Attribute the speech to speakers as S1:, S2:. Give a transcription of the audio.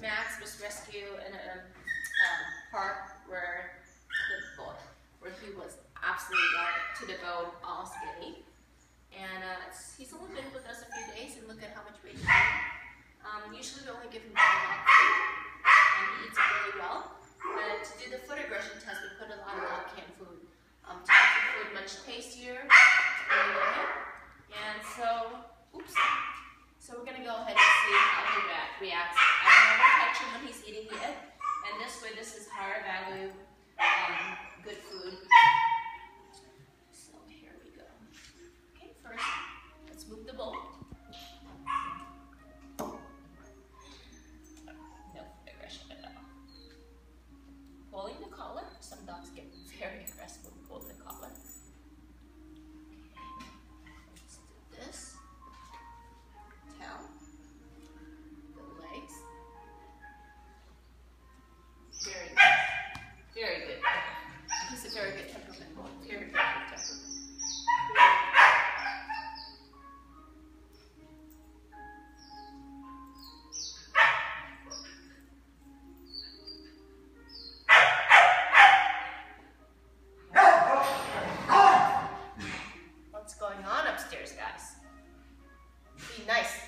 S1: Max was rescued in a park where he was absolutely loved to the bone, all skinny. And he's only been with us a few days, and look at how much weight he's gained. Usually we only give him dog food, and he eats it really well. But to do the food aggression test, we put a lot of canned food to make the food much tastier. And so, so we're gonna go ahead and see how he reacts. I don't want to touch him when he's eating yet, and this way, this is higher value, good food. So here we go. Okay, first, let's move the bowl. No aggression at all. Pulling the collar. Some dogs get very aggressive when pulling the collar. Let's do this. Tail. The legs. Very good. Very good. He's a very good temperament boy. Very, very good temperament. What's going on upstairs, guys? Be nice.